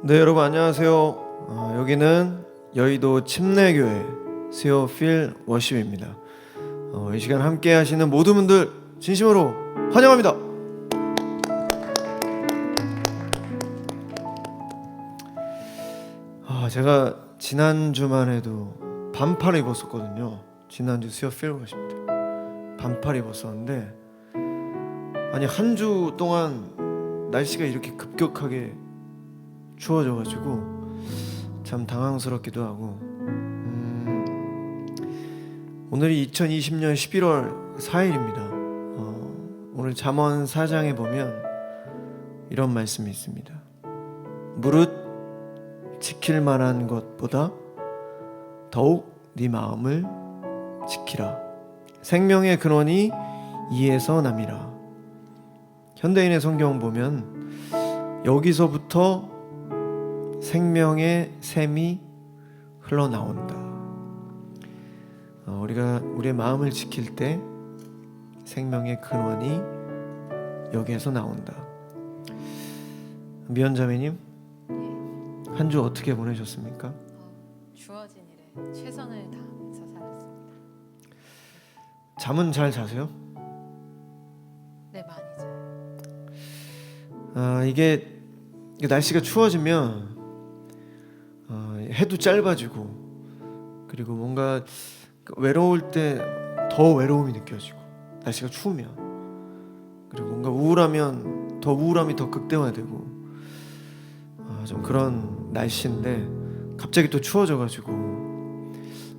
네, 여러분 안녕하세요. 여기는 여의도 침례교회 수요 필 워십입니다. 이 시간 함께 하시는 모든 분들 진심으로 환영합니다. 제가 지난주만 해도 반팔을 입었었거든요. 지난주 수요 필 워십 때 반팔 입었었는데, 아니 한 주 동안 날씨가 이렇게 급격하게 추워져가지고 참 당황스럽기도 하고, 오늘이 2020년 11월 4일입니다. 오늘 잠언 4장에 보면 이런 말씀이 있습니다. 무릇 지킬 만한 것보다 더욱 네 마음을 지키라. 생명의 근원이 이에서 남이라. 현대인의 성경 보면 여기서부터 생명의 샘이 흘러나온다. 우리가 우리의 마음을 지킬 때 생명의 근원이 여기에서 나온다. 미연자매님, 한 주 어떻게 보내셨습니까? 주어진 일에 최선을 다하면서 살았습니다. 잠은 잘 자세요? 네, 많이 자요. 이게 날씨가 추워지면 해도 짧아지고, 그리고 뭔가 외로울 때 더 외로움이 느껴지고, 날씨가 추우면, 그리고 뭔가 우울하면 더 우울함이 더 극대화되고, 좀 그런 날씨인데 갑자기 또 추워져가지고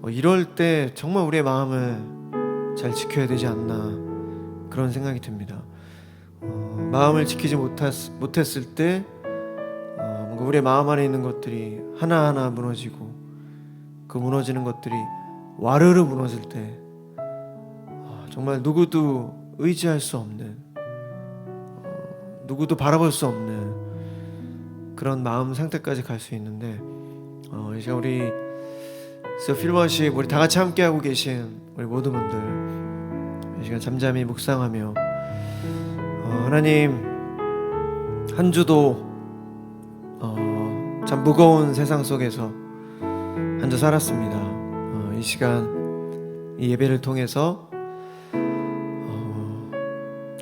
이럴 때 정말 우리의 마음을 잘 지켜야 되지 않나, 그런 생각이 듭니다. 마음을 지키지 못했을 때 뭔가 우리의 마음 안에 있는 것들이 하나하나 무너지고, 그 무너지는 것들이 와르르 무너질 때 정말 누구도 의지할 수 없는, 누구도 바라볼 수 없는 그런 마음 상태까지 갈 수 있는데, 이제 우리 필워십 우리 다 같이 함께하고 계신 우리 모든 분들 이 시간 잠잠히 묵상하며 하나님, 한 주도 참 무거운 세상 속에서 한 주 살았습니다. 이 시간 이 예배를 통해서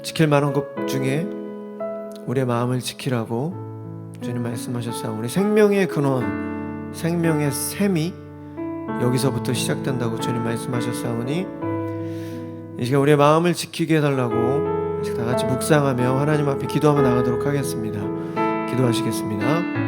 지킬 만한 것 중에 우리의 마음을 지키라고 주님 말씀하셨어요. 우리 생명의 근원, 생명의 샘이 여기서부터 시작된다고 주님 말씀하셨사오니, 이 시간 우리의 마음을 지키게 해달라고 다 같이 묵상하며 하나님 앞에 기도하며 나가도록 하겠습니다. 기도하시겠습니다.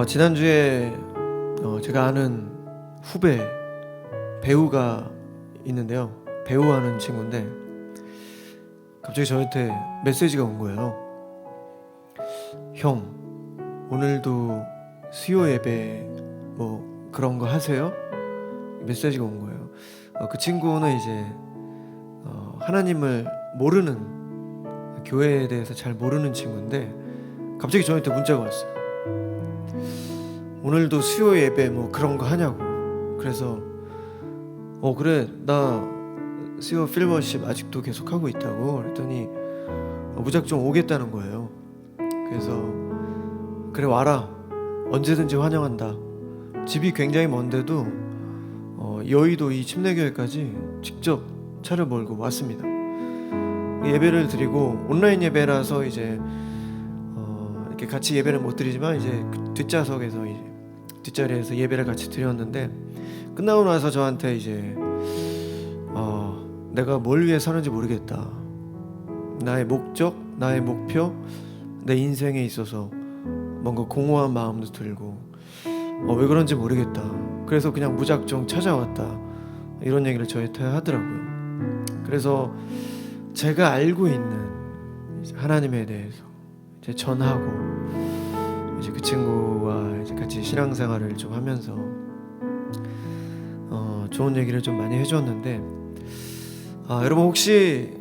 지난주에 제가 아는 후배 배우가 있는데요. 배우하는 친구인데 갑자기 저한테 메시지가 온 거예요. 형, 오늘도 수요 예배 뭐 그런 거 하세요? 메시지가 온 거예요. 그 친구는 이제 하나님을 모르는, 교회에 대해서 잘 모르는 친구인데 갑자기 저한테 문자가 왔어요. 오늘도 수요 예배 뭐 그런 거 하냐고. 그래서 그래, 나 수요 필워십 아직도 계속 하고 있다고 그랬더니 무작정 오겠다는 거예요. 그래서 그래, 와라, 언제든지 환영한다. 집이 굉장히 먼데도 여의도 이 침례교회까지 직접 차를 몰고 왔습니다. 예배를 드리고, 온라인 예배라서 이제 이렇게 같이 예배를 못 드리지만 이제 뒷좌석에서 이제 뒷자리에서 예배를 같이 드렸는데, 끝나고 나서 저한테 이제 내가 뭘 위해 사는지 모르겠다. 나의 목적, 나의 목표, 내 인생에 있어서 뭔가 공허한 마음도 들고 왜 그런지 모르겠다. 그래서 그냥 무작정 찾아왔다. 이런 얘기를 저한테 하더라고요. 그래서 제가 알고 있는 이제 하나님에 대해서 이제 전하고 이제 그 친구와 이제 같이 신앙생활을 좀 하면서 좋은 얘기를 좀 많이 해줬는데 여러분 혹시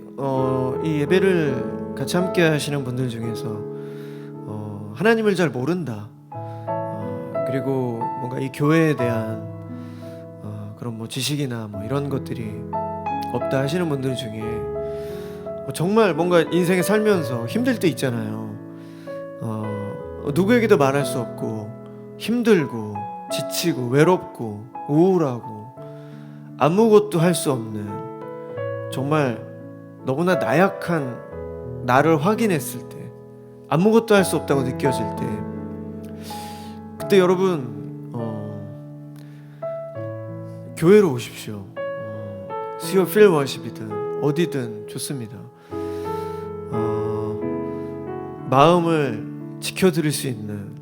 이 예배를 같이 함께 하시는 분들 중에서 하나님을 잘 모른다, 그리고 뭔가 이 교회에 대한 그런 뭐 지식이나 뭐 이런 것들이 없다 하시는 분들 중에 정말 뭔가 인생에 살면서 힘들 때 있잖아요. 누구에게도 말할 수 없고 힘들고 지치고 외롭고 우울하고 아무것도 할 수 없는, 정말 너무나 나약한 나를 확인했을 때, 아무것도 할 수 없다고 느껴질 때, 그때 여러분 교회로 오십시오. 수요 필워십이든 어디든 좋습니다. 마음을 지켜드릴 수 있는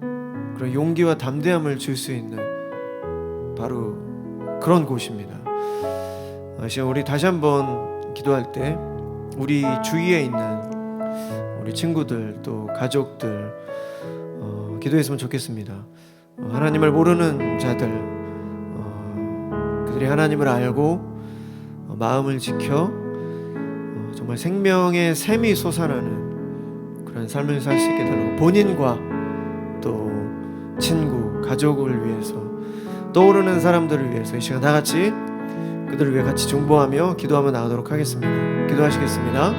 그런 용기와 담대함을 줄 수 있는 바로 그런 곳입니다. 지금 우리 다시 한번 기도할 때 우리 주위에 있는 우리 친구들 또 가족들 기도했으면 좋겠습니다. 하나님을 모르는 자들, 그들이 하나님을 알고 마음을 지켜 정말 생명의 샘이 솟아나는 그런 삶을 살 수 있게 달라고, 본인과 또 친구, 가족을 위해서, 떠오르는 사람들을 위해서 이 시간 다 같이 그들을 위해 같이 중보하며 기도하며 나가도록 하겠습니다. 기도하시겠습니다.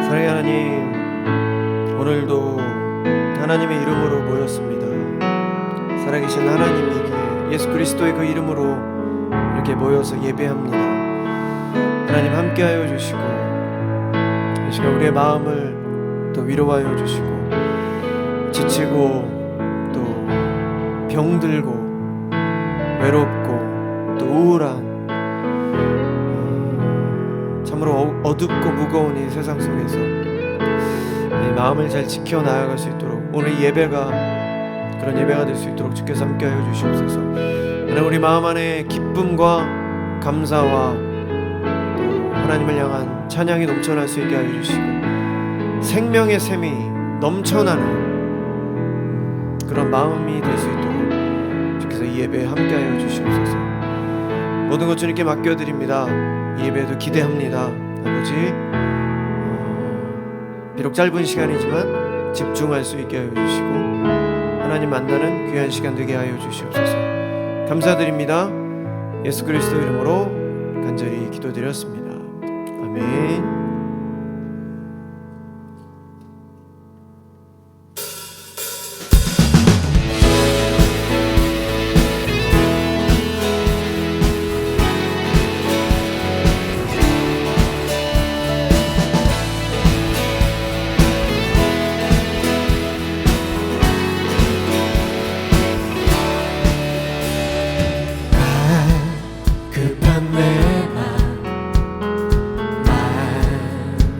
사랑의 하나님, 오늘도 하나님의 이름으로 모였습니다. 살아계신 하나님에게 예수 그리스도의 그 이름으로 이렇게 모여서 예배합니다. 하나님 함께하여 주시고 이 시간 우리의 마음을 또 위로하여 주시고, 지치고 또 병들고 외롭고 또 우울한 참으로 어둡고 무거운 이 세상 속에서 이 마음을 잘 지켜 나아갈 수 있도록, 오늘 이 예배가 그런 예배가 될 수 있도록 주께서 함께하여 주시옵소서. 하나님, 우리 마음 안에 기쁨과 감사와 또 하나님을 향한 찬양이 넘쳐날 수 있게 하여 주시고, 생명의 샘이 넘쳐나는 그런 마음이 될 수 있도록 주께서 이 예배에 함께하여 주시옵소서. 모든 것 주님께 맡겨드립니다. 이 예배도 기대합니다. 아버지, 비록 짧은 시간이지만 집중할 수 있게 하여 주시고 하나님 만나는 귀한 시간 되게 하여 주시옵소서. 감사드립니다. 예수 그리스도 이름으로 간절히 기도드렸습니다. 아멘.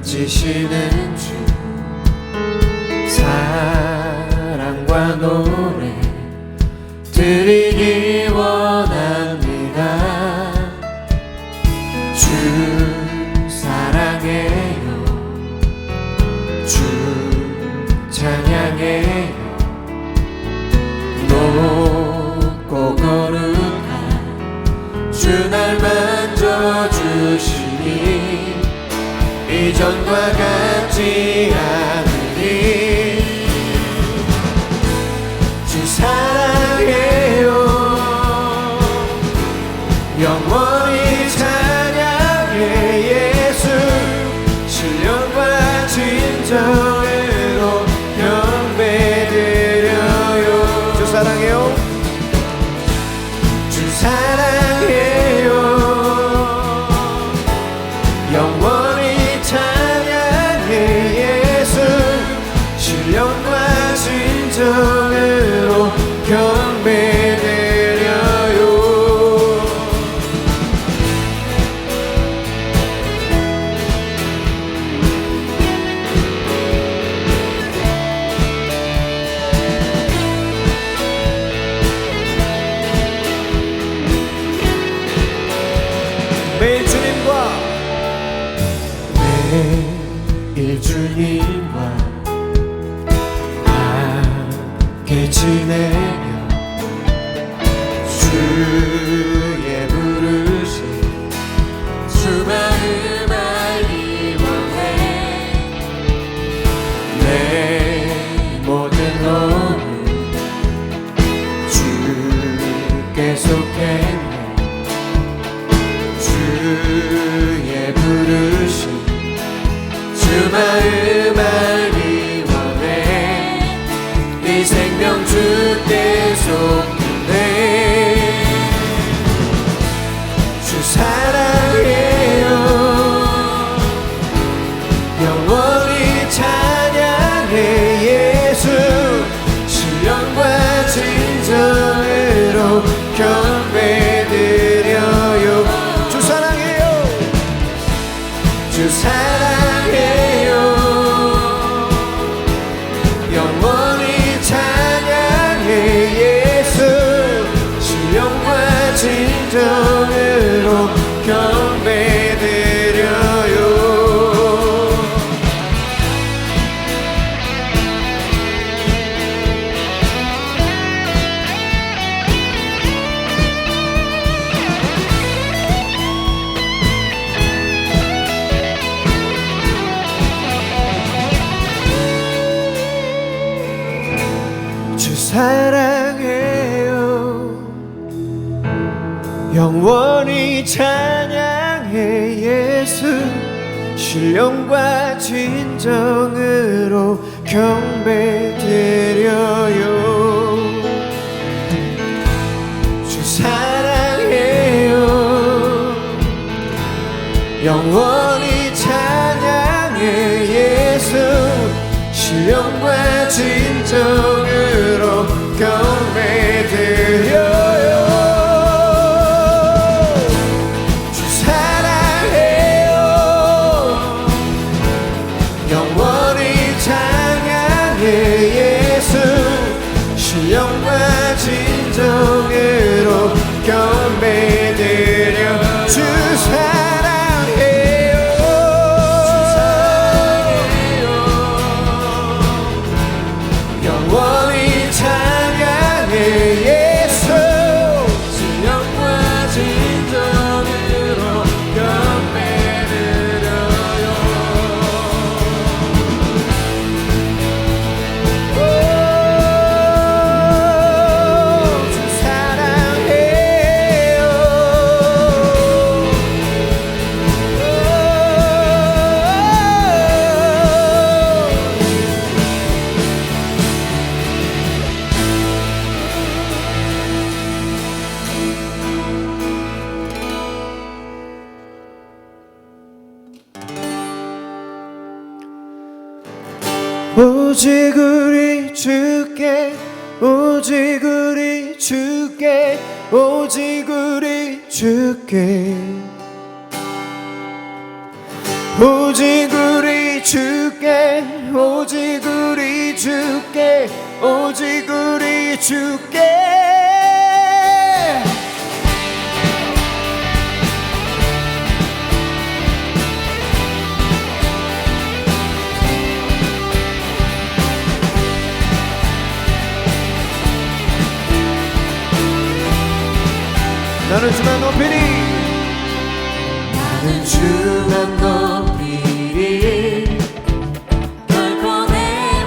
지시는 주 사랑과 노래 드리기 원합니다. 주 사랑해요, 주 찬양해요. 높고 거룩한 주 날 만져주시니 이전과 같지 않으니 주 사랑해요, 영원히 찬양해. 예수 신령과 진정으로 경배드려요. 주 사랑해요. 주 사랑해요, 영원히 찬양해. 예수 신령과 진정으로 경배드려요. 주님과 함께 지내며 주의 부르심 주 마음 알기 원해. 내 모든 오늘 주께 속했네. 주의 부르심 주 마음 알기 원해. 이 생명 주께 속했네. 주 사랑해요. 영원히 찬양해. 예수 신령과 진정으로 경배드려요. 주 사랑해요. 주 사랑해요. 영원히 찬양해. 예수 신령과 진정으로 경배드려요. 주 사랑해요. 영원히 찬양해. 예수 신령과 진정으로 경배드려요. 주 사랑해요. 영원히 찬양해. 예수 신령과 진정으로 경배드려요. 주 사랑해요. 영원히 찬양해. 예수 신령과 진정으로 경배드려. 주 사랑해요. 영원히 찬양해. 예수 신령과 진정으로 경배드려요. 주 사랑해요. 오직 우리 주께 오직 우리 주께 오직 우리 주께 오직 우리 주께 오직 우리 주께 오직 우리 주께 나는 주만 높이리. 나는 주만 높이리. 결코 내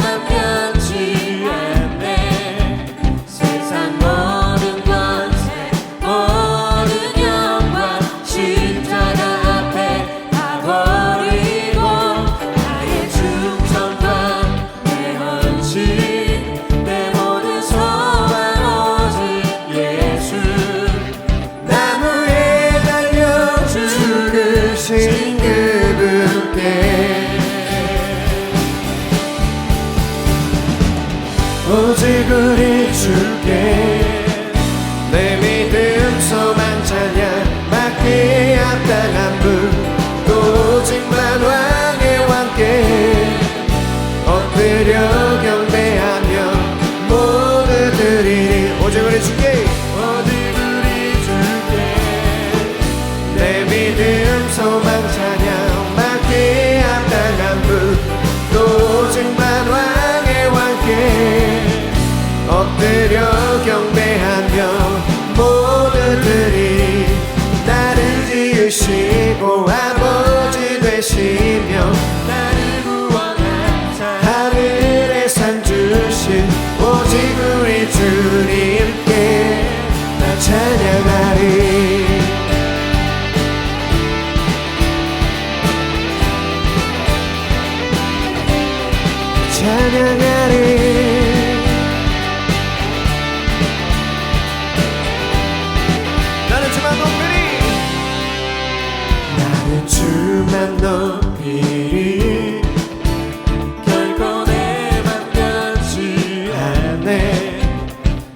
맘 변치 않네. 세상 모든 권세 모든 영광 십자가 앞에 다 버리고 나의 충성과 내 헌신 내 모든 소망 오직 예수. 나무에 달려 죽으신 그분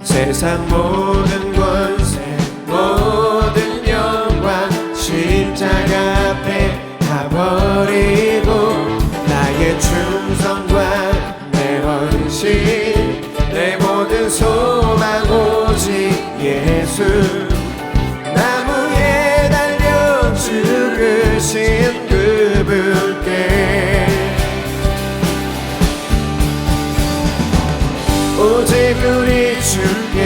세상 모든 권세 모든 영광 십자가 앞에 다 버리고 나의 충성과 내 헌신 내 모든 소망 오직 예수 나무에 달려 죽으신 그분께 오직 우리 주께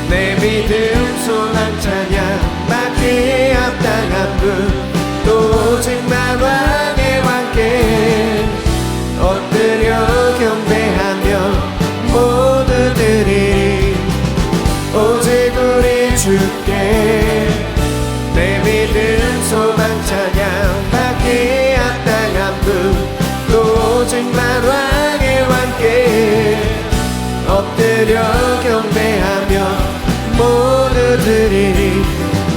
내 믿음 소망 찬양 받기에 합당한 분 또 오직 만왕의 왕께 엎드려 경배하며 모두 드리리 오직 우리 주께 내 믿음 소망 찬양 받기에 합당한 분 또 오직 만왕의 왕께 엎드려 경배하며 모두 드리리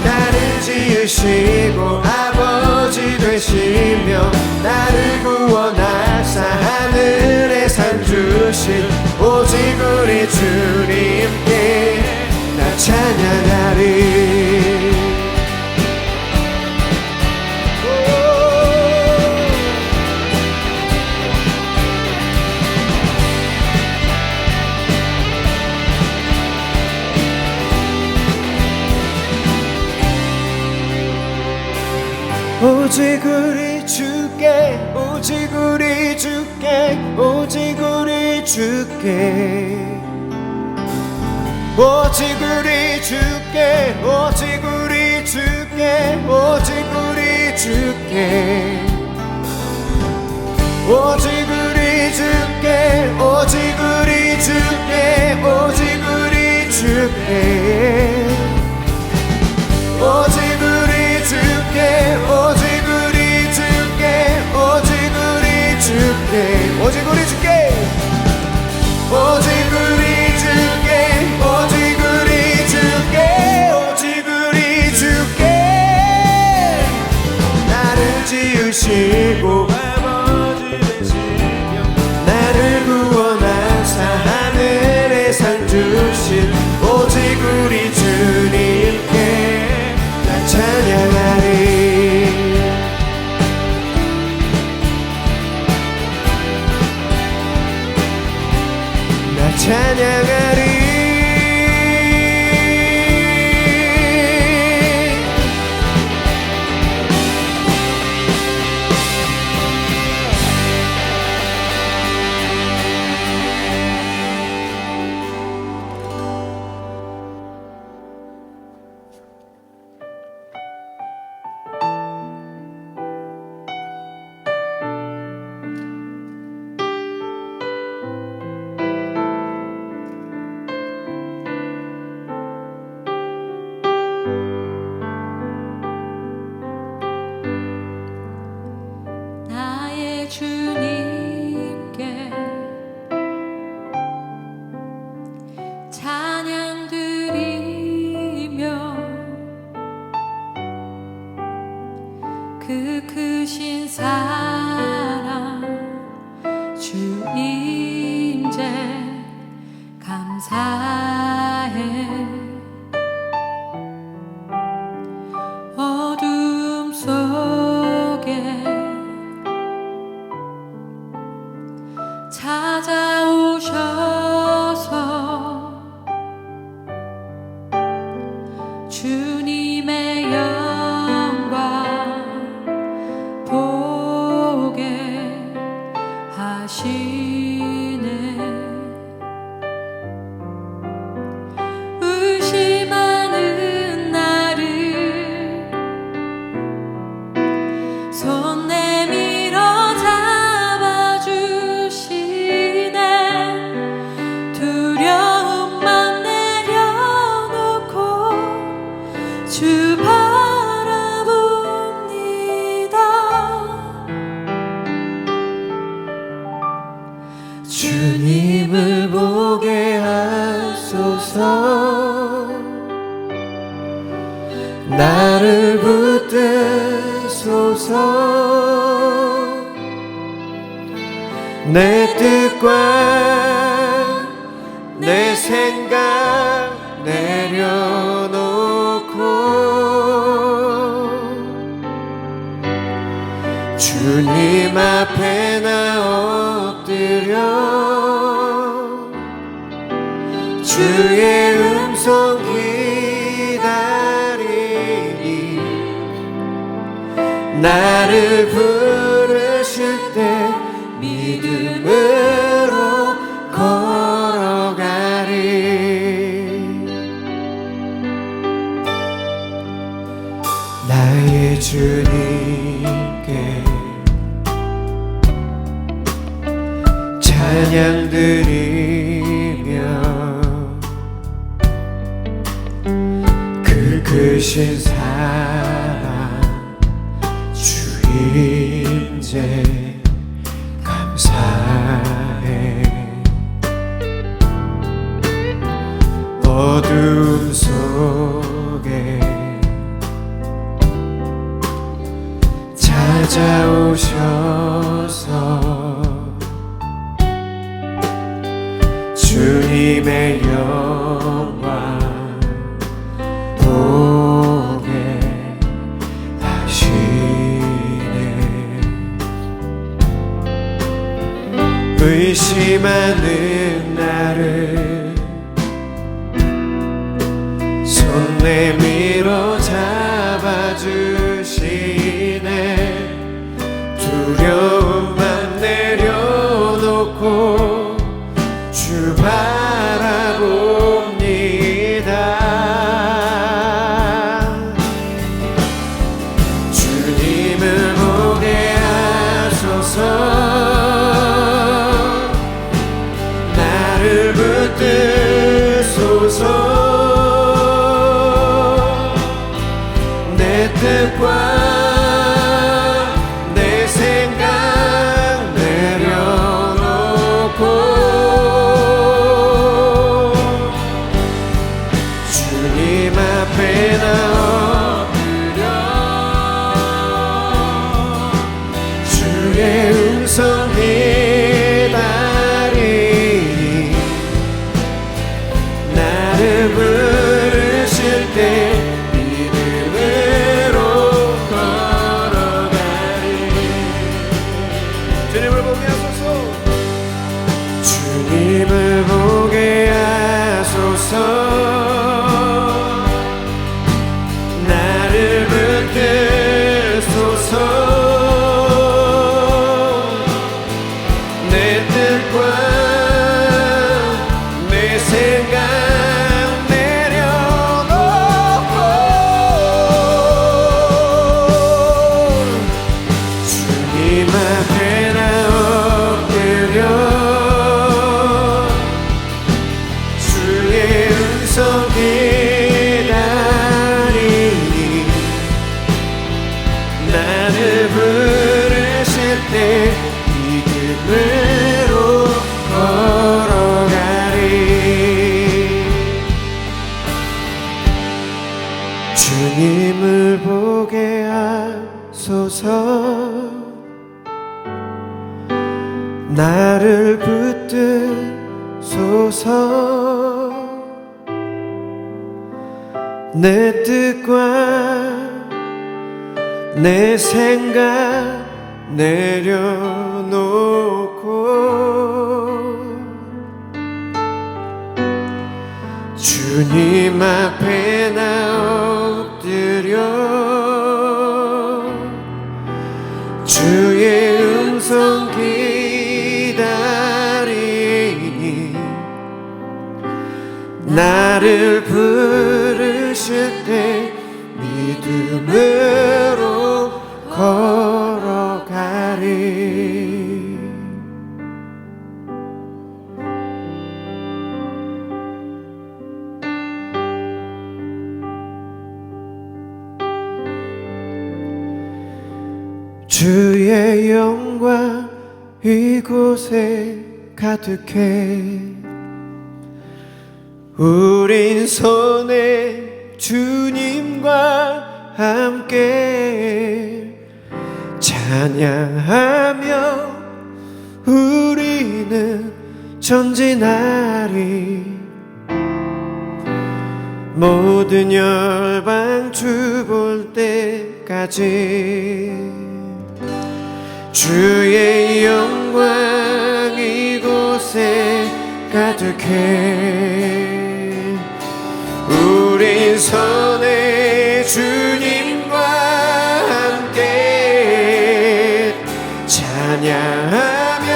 나를 지으시고 아버지 되시며 나를 구원하사 하늘에 산 주신 오직 우리 주님께 나 찬양하리 오직 우리 주께 오직 우리 주께 오직 우리 주께 오직 우리 주께 오직 우리 주께 오직 우리 주께 오직 우리 주께 오직 우리 주께 오직 우리 주께 오직 우리 주께 오직 우리 주께 오직 우리 주께 오직 우리 주께 오직 우리 주께 오직 우리 주께 오직 우리 주께 나를 지으시고 아버지 되시며 나를 구원하사 하늘에 산 주신 오직 우리 주님께 찬양하리 나 찬양하리 나의 주님께 찬양 드리며 그 크신 사랑 주 임재 감사해 어둠 속에 찾아오셔서 주님의 영광 보게 하시네 의심하는 나를 손 내밀어 잡아주시네 두려움만 내려놓고 주 바라봅니다 주님을 보게 하소서 나를 붙드소서 내 뜻과 내 생각 내려놓고 주님 앞에 나 엎드려 주의 음성 기다리니 나를 부르실 때 믿음으로 걸어가리. 나의 주님께 찬양 드리며 그 크신 사랑 주 인재 감사해. 어둠 속에 찾아오셔서 주님의 영광 보게 하시네. 의심하는 나를 손 내밀어 잡아주시네. 두려움만 내려놓고 주 바라봅니다. 주님을 보게 하소서. 나를 붙드소서. 내 뜻과 내 생각 내려놓고 주님 앞에 나 엎드려 주의 음성 기다리니 나를 부르실 때 주님을 보게 하소서. 나를 붙드소서. 내 뜻과 내 생각 내려놓고 주님 앞에 나 엎드려 기다리니 나를 부르실 때 믿음으로 걸어가리. 주님을 보게 하소서. 나를 붙드소서. 내 뜻과 내 생각 내려놓고 주님 앞에 나 엎드려 주의 음성 기다리니 나를 부르실 때 믿음으로 걸어가리. 주의 영광 이곳에 가득해. 우린 손에 주님과 함께 찬양하며 우리는 전진하리. 모든 열방 주 볼 때까지 주의 영광 이곳에 가득해 우린 선의 주님과 함께 찬양하며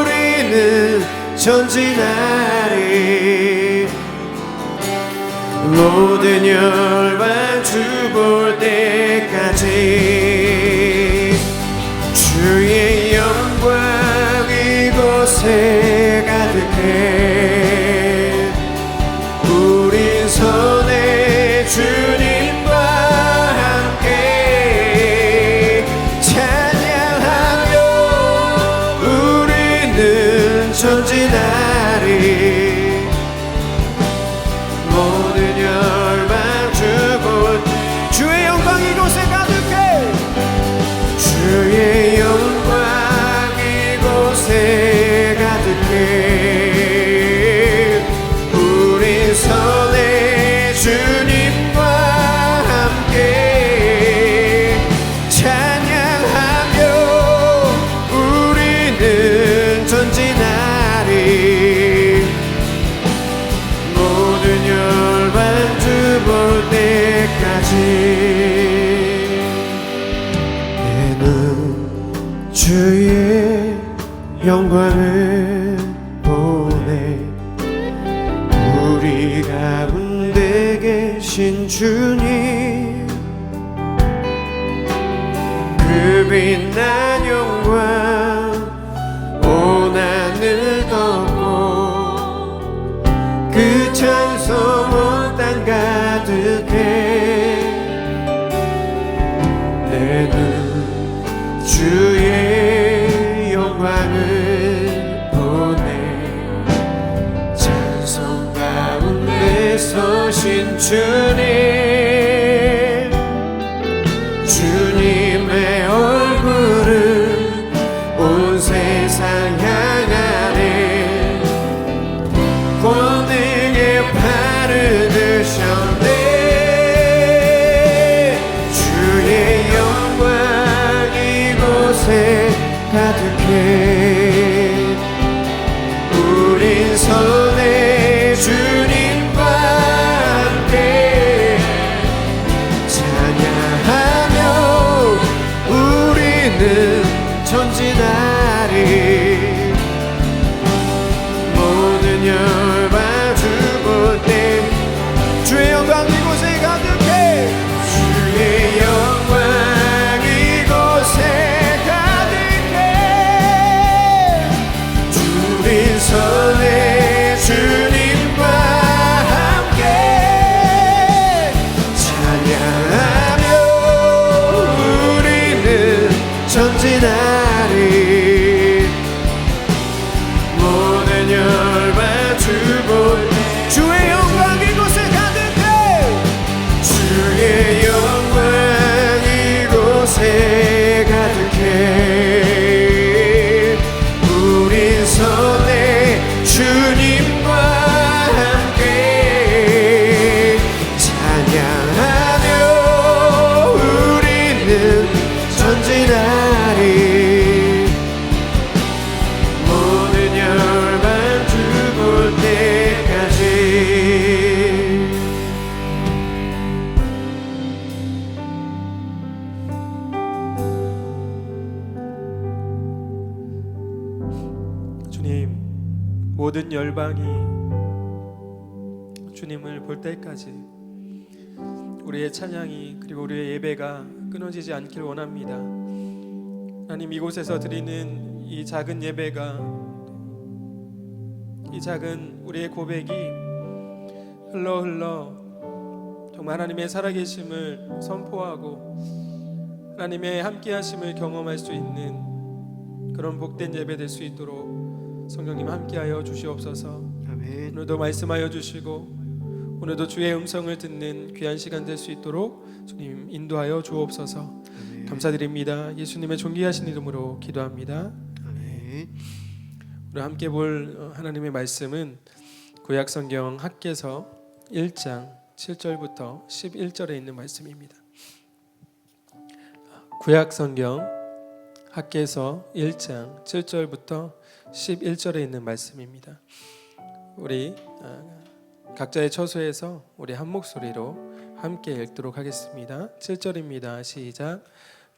우리는 전진하리 모든 열방 주 볼 때까지 주의 영광 이곳에 가득해 우린 선의 주님과 함께 찬양하며 우리는 전진하리 모든 열방 주 볼 주의 영광 이곳에 가득해 주의 영광 이곳에 가득해 우리 선의 주님과 함께 찬양하며 우리는 전진하리 모든 열방 주 볼 때까지 주의 영광을 보내 우리 가운데 계신 주님 그 빛난 영광 온 하늘 덮고 그 찬송 온 땅 가득해 내 눈 주의 영광을 보내 찬송 가운데 서신 주님 주님의 얼굴을 온 세상 향하네 권능의 팔을 드셨네 주의 영광 이곳에 가득해 우린 선의 주님과 함께 찬양하며 우리는 전진하리 모든 열방 주 볼 때 주의 영광 이곳에 가득해 주의 영광 선의 주님과 함께 찬양하며 우리는 전진하리 모든 열방 주 볼 주의 영광 이곳에 가득해 주의 영광 이곳에 가득해 우린 선의 주님과 함께 찬양하며 우리는 전진하리 모든 열방 주 볼 때까지 주님 모든 열방이 주님을 볼 때까지 우리의 찬양이 그리고 우리의 예배가 끊어지지 않길 원합니다. 하나님 이곳에서 드리는 이 작은 예배가 이 작은 우리의 고백이 흘러 정말 하나님의 살아계심을 선포하고 하나님의 함께하심을 경험할 수 있는 그런 복된 예배 될 수 있도록 성령님 함께하여 주시옵소서. 아멘. 오늘도 말씀하여 주시고 오늘도 주의 음성을 듣는 귀한 시간 될 수 있도록 주님 인도하여 주옵소서. 아멘. 감사드립니다. 예수님의 존귀하신 이름으로 기도합니다. 아멘. 오늘 함께 볼 하나님의 말씀은 구약성경 학개서 1장 7절부터 11절에 있는 말씀입니다. 구약 성경 학개서 1장 7절부터 11절에 있는 말씀입니다. 우리 각자의 처소에서 우리 한 목소리로 함께 읽도록 하겠습니다. 7절입니다. 시작.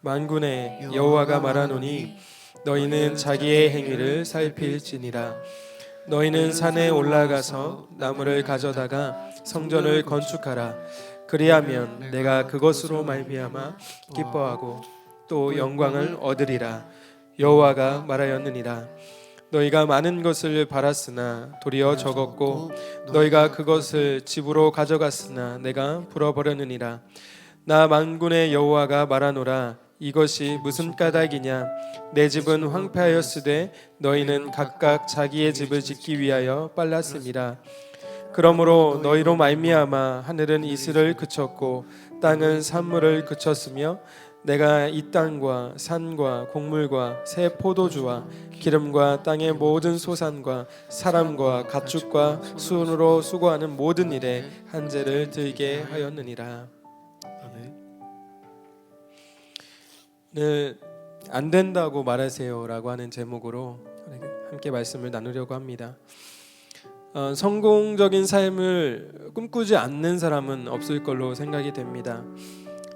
만군의 여호와가 말하노니 너희는 자기의 행위를 살필지니라. 너희는 산에 올라가서 나무를 가져다가 성전을 건축하라. 그리하면 내가 그것으로 말미암아 기뻐하고 또 영광을 얻으리라. 여호와가 말하였느니라. 너희가 많은 것을 바랐으나 도리어 적었고 너희가 그것을 집으로 가져갔으나 내가 불어버렸느니라. 나 만군의 여호와가 말하노라. 이것이 무슨 까닭이냐? 내 집은 황폐하였으되 너희는 각각 자기의 집을 짓기 위하여 빨랐음이라. 그러므로 너희로 말미암아 하늘은 이슬을 그쳤고 땅은 산물을 그쳤으며 내가 이 땅과 산과 곡물과 새 포도주와 기름과 땅의 모든 소산과 사람과 가축과 순으로 수고하는 모든 일에 한재를 들게 하였느니라. 오늘 안 된다고 말하세요라고 하는 제목으로 함께 말씀을 나누려고 합니다. 성공적인 삶을 꿈꾸지 않는 사람은 없을 걸로 생각이 됩니다.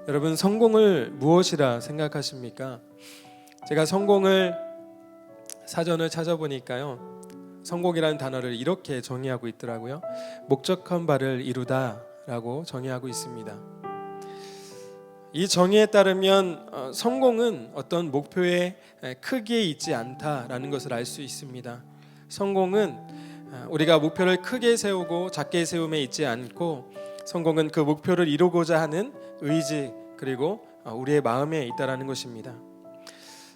여러분, 성공을 무엇이라 생각하십니까? 제가 성공을 사전을 찾아보니까요, 성공이라는 단어를 이렇게 정의하고 있더라고요. 목적한 바를 이루다라고 정의하고 있습니다. 이 정의에 따르면 성공은 어떤 목표의 크기에 있지 않다라는 것을 알 수 있습니다. 성공은 우리가 목표를 크게 세우고 작게 세움에 있지 않고, 성공은 그 목표를 이루고자 하는 의지 그리고 우리의 마음에 있다라는 것입니다.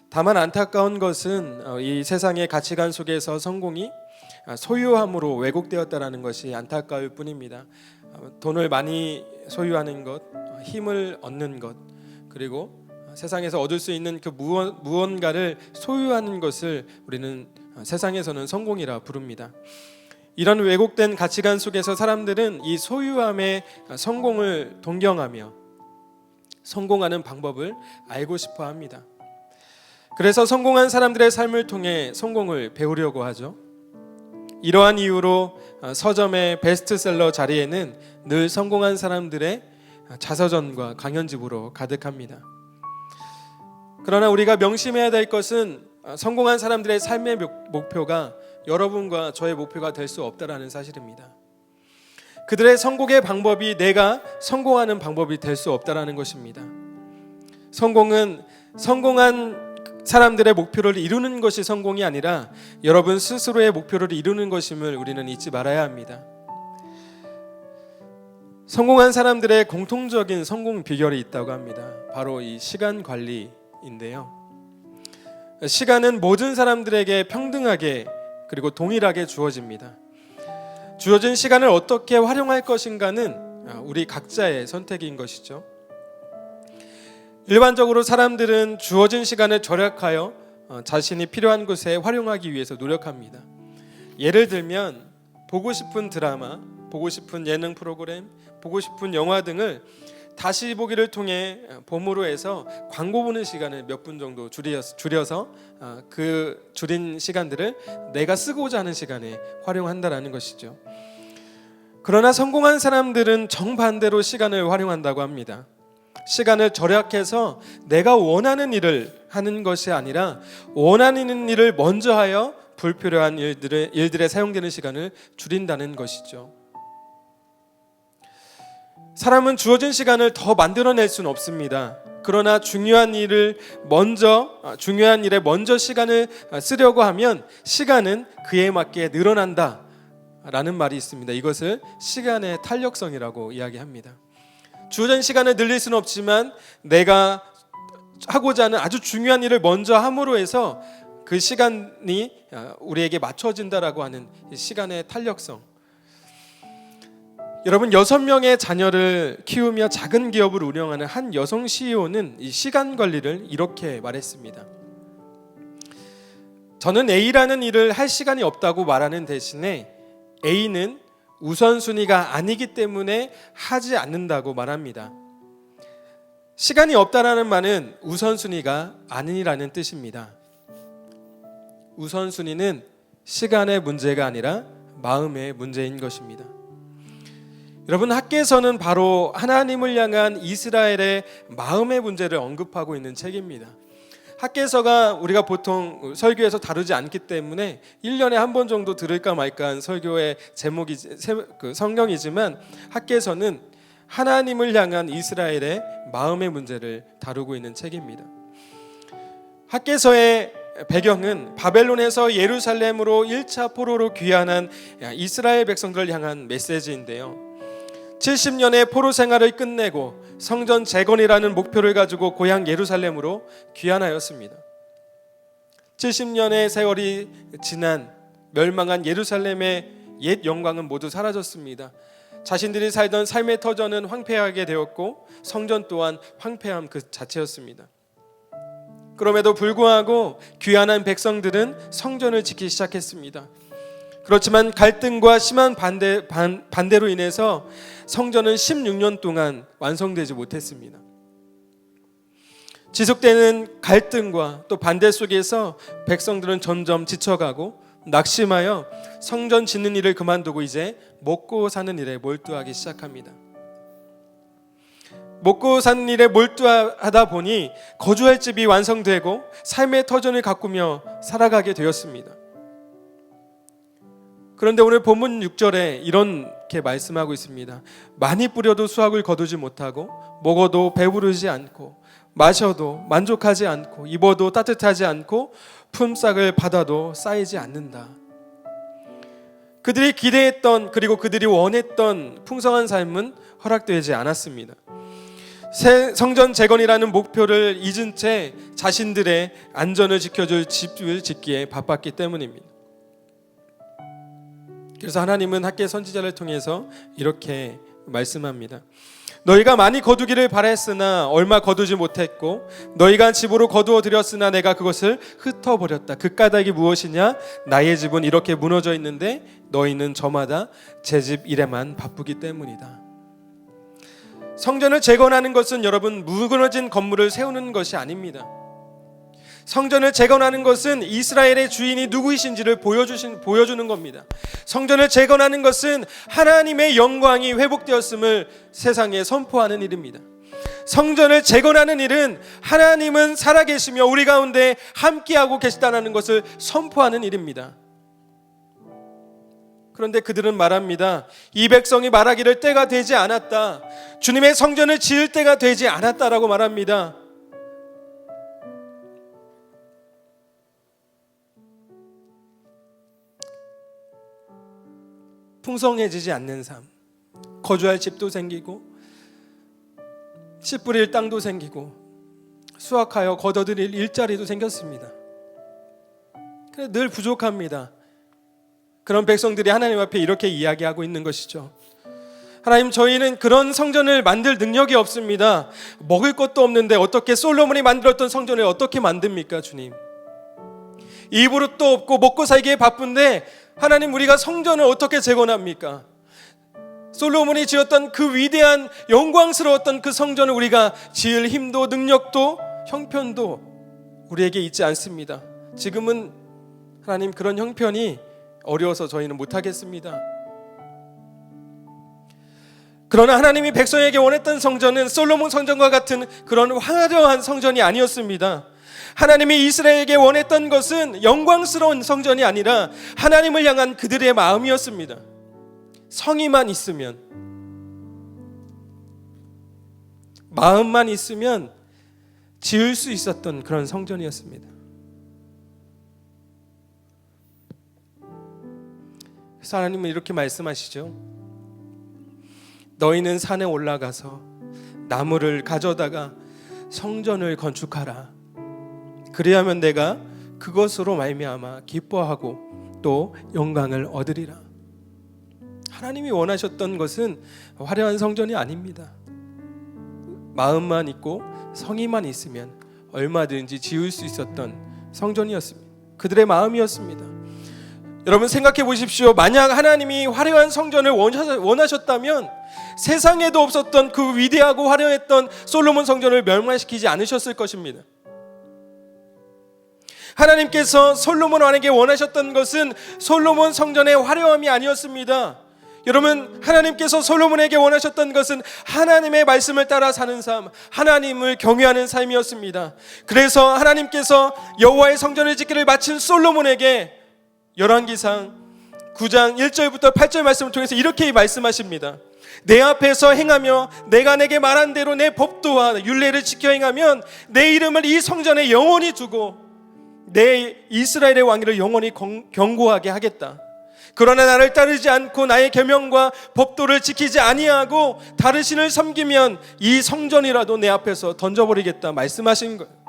다만 안타까운 것은 이 세상의 가치관 속에서 성공이 소유함으로 왜곡되었다라는 것이 안타까울 뿐입니다. 돈을 많이 소유하는 것, 힘을 얻는 것, 그리고 세상에서 얻을 수 있는 그 무언가를 소유하는 것을 우리는 세상에서는 성공이라 부릅니다. 이런 왜곡된 가치관 속에서 사람들은 이 소유함의 성공을 동경하며 성공하는 방법을 알고 싶어 합니다. 그래서 성공한 사람들의 삶을 통해 성공을 배우려고 하죠. 이러한 이유로 서점의 베스트셀러 자리에는 늘 성공한 사람들의 자서전과 강연집으로 가득합니다. 그러나 우리가 명심해야 될 것은 성공한 사람들의 삶의 목표가 여러분과 저의 목표가 될 수 없다라는 사실입니다. 그들의 성공의 방법이 내가 성공하는 방법이 될 수 없다라는 것입니다. 성공은 성공한 사람들의 목표를 이루는 것이 성공이 아니라 여러분 스스로의 목표를 이루는 것임을 우리는 잊지 말아야 합니다. 성공한 사람들의 공통적인 성공 비결이 있다고 합니다. 바로 이 시간 관리인데요. 시간은 모든 사람들에게 평등하게 그리고 동일하게 주어집니다. 주어진 시간을 어떻게 활용할 것인가는 우리 각자의 선택인 것이죠. 일반적으로 사람들은 주어진 시간을 절약하여 자신이 필요한 곳에 활용하기 위해서 노력합니다. 예를 들면 보고 싶은 드라마, 보고 싶은 예능 프로그램, 보고 싶은 영화 등을 다시 보기를 통해 봄으로 해서 광고 보는 시간을 몇 분 정도 줄여서 그 줄인 시간들을 내가 쓰고자 하는 시간에 활용한다라는 것이죠. 그러나 성공한 사람들은 정반대로 시간을 활용한다고 합니다. 시간을 절약해서 내가 원하는 일을 하는 것이 아니라 원하는 일을 먼저 하여 불필요한 일들에 사용되는 시간을 줄인다는 것이죠. 사람은 주어진 시간을 더 만들어낼 수는 없습니다. 그러나 중요한 일에 먼저 시간을 쓰려고 하면 시간은 그에 맞게 늘어난다 라는 말이 있습니다. 이것을 시간의 탄력성이라고 이야기합니다. 주어진 시간을 늘릴 수는 없지만 내가 하고자 하는 아주 중요한 일을 먼저 함으로 해서 그 시간이 우리에게 맞춰진다라고 하는 시간의 탄력성. 여러분, 6명의 자녀를 키우며 작은 기업을 운영하는 한 여성 CEO는 이 시간 관리를 이렇게 말했습니다. 저는 A라는 일을 할 시간이 없다고 말하는 대신에 A는 우선순위가 아니기 때문에 하지 않는다고 말합니다. 시간이 없다라는 말은 우선순위가 아니라는 뜻입니다. 우선순위는 시간의 문제가 아니라 마음의 문제인 것입니다. 여러분, 학개서는 바로 하나님을 향한 이스라엘의 마음의 문제를 언급하고 있는 책입니다. 학개서가 우리가 보통 설교에서 다루지 않기 때문에 1년에 한 번 정도 들을까 말까 한 설교의 제목이 성경이지만 학개서는 하나님을 향한 이스라엘의 마음의 문제를 다루고 있는 책입니다. 학개서의 배경은 바벨론에서 예루살렘으로 1차 포로로 귀환한 이스라엘 백성들을 향한 메시지인데요. 70년의 포로 생활을 끝내고 성전 재건이라는 목표를 가지고 고향 예루살렘으로 귀환하였습니다. 70년의 세월이 지난 멸망한 예루살렘의 옛 영광은 모두 사라졌습니다. 자신들이 살던 삶의 터전은 황폐하게 되었고 성전 또한 황폐함 그 자체였습니다. 그럼에도 불구하고 귀환한 백성들은 성전을 지키기 시작했습니다. 그렇지만 갈등과 심한 반대로 인해서 성전은 16년 동안 완성되지 못했습니다. 지속되는 갈등과 또 반대 속에서 백성들은 점점 지쳐가고 낙심하여 성전 짓는 일을 그만두고 이제 먹고 사는 일에 몰두하기 시작합니다. 먹고 사는 일에 몰두하다 보니 거주할 집이 완성되고 삶의 터전을 가꾸며 살아가게 되었습니다. 그런데 오늘 본문 6절에 이렇게 말씀하고 있습니다. 많이 뿌려도 수확을 거두지 못하고 먹어도 배부르지 않고 마셔도 만족하지 않고 입어도 따뜻하지 않고 품삯을 받아도 쌓이지 않는다. 그들이 기대했던 그리고 그들이 원했던 풍성한 삶은 허락되지 않았습니다. 새 성전 재건이라는 목표를 잊은 채 자신들의 안전을 지켜줄 집을 짓기에 바빴기 때문입니다. 그래서 하나님은 학개 선지자를 통해서 이렇게 말씀합니다. 너희가 많이 거두기를 바랬으나 얼마 거두지 못했고 너희가 집으로 거두어 들였으나 내가 그것을 흩어버렸다. 그 까닭이 무엇이냐? 나의 집은 이렇게 무너져 있는데 너희는 저마다 제 집 일에만 바쁘기 때문이다. 성전을 재건하는 것은 여러분 무너진 건물을 세우는 것이 아닙니다. 성전을 재건하는 것은 이스라엘의 주인이 누구이신지를 보여주는 겁니다. 성전을 재건하는 것은 하나님의 영광이 회복되었음을 세상에 선포하는 일입니다. 성전을 재건하는 일은 하나님은 살아계시며 우리 가운데 함께하고 계시다는 것을 선포하는 일입니다. 그런데 그들은 말합니다. 이 백성이 말하기를 때가 되지 않았다. 주님의 성전을 지을 때가 되지 않았다라고 말합니다. 풍성해지지 않는 삶, 거주할 집도 생기고 씨 뿌릴 땅도 생기고 수확하여 거둬들일 일자리도 생겼습니다. 그래서 늘 부족합니다. 그런 백성들이 하나님 앞에 이렇게 이야기하고 있는 것이죠. 하나님, 저희는 그런 성전을 만들 능력이 없습니다. 먹을 것도 없는데 어떻게 솔로몬이 만들었던 성전을 어떻게 만듭니까, 주님? 입으로 또 없고 먹고 살기에 바쁜데 하나님, 우리가 성전을 어떻게 재건합니까? 솔로몬이 지었던 그 위대한 영광스러웠던 그 성전을 우리가 지을 힘도 능력도 형편도 우리에게 있지 않습니다. 지금은 하나님 그런 형편이 어려워서 저희는 못하겠습니다. 그러나 하나님이 백성에게 원했던 성전은 솔로몬 성전과 같은 그런 화려한 성전이 아니었습니다. 하나님이 이스라엘에게 원했던 것은 영광스러운 성전이 아니라 하나님을 향한 그들의 마음이었습니다. 성의만 있으면, 마음만 있으면 지을 수 있었던 그런 성전이었습니다. 그래서 하나님은 이렇게 말씀하시죠. 너희는 산에 올라가서 나무를 가져다가 성전을 건축하라. 그리하면 내가 그것으로 말미암아 기뻐하고 또 영광을 얻으리라. 하나님이 원하셨던 것은 화려한 성전이 아닙니다. 마음만 있고 성의만 있으면 얼마든지 지을 수 있었던 성전이었습니다. 그들의 마음이었습니다. 여러분 생각해 보십시오. 만약 하나님이 화려한 성전을 원하셨다면 세상에도 없었던 그 위대하고 화려했던 솔로몬 성전을 멸망시키지 않으셨을 것입니다. 하나님께서 솔로몬 왕에게 원하셨던 것은 솔로몬 성전의 화려함이 아니었습니다. 여러분, 하나님께서 솔로몬에게 원하셨던 것은 하나님의 말씀을 따라 사는 삶, 하나님을 경외하는 삶이었습니다. 그래서 하나님께서 여호와의 성전을 짓기를 마친 솔로몬에게 열왕기상 9장 1절부터 8절 말씀을 통해서 이렇게 말씀하십니다. 내 앞에서 행하며 내가 내게 말한 대로 내 법도와 율례를 지켜 행하면 내 이름을 이 성전에 영원히 두고 내 이스라엘의 왕위를 영원히 견고하게 하겠다. 그러나 나를 따르지 않고 나의 계명과 법도를 지키지 아니하고 다른 신을 섬기면 이 성전이라도 내 앞에서 던져버리겠다 말씀하신 거예요.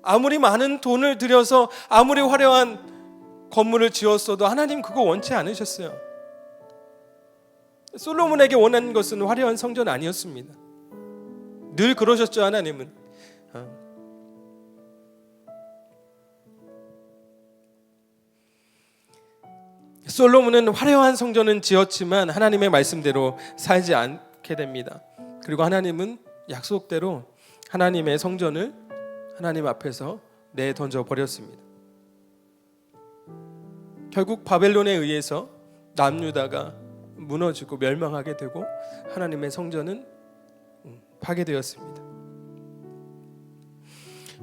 아무리 많은 돈을 들여서 아무리 화려한 건물을 지었어도 하나님 그거 원치 않으셨어요. 솔로몬에게 원하는 것은 화려한 성전 아니었습니다. 늘 그러셨죠. 하나님은 솔로몬은 화려한 성전은 지었지만 하나님의 말씀대로 살지 않게 됩니다. 그리고 하나님은 약속대로 하나님의 성전을 하나님 앞에서 내던져 버렸습니다. 결국 바벨론에 의해서 남유다가 무너지고 멸망하게 되고 하나님의 성전은 파괴되었습니다.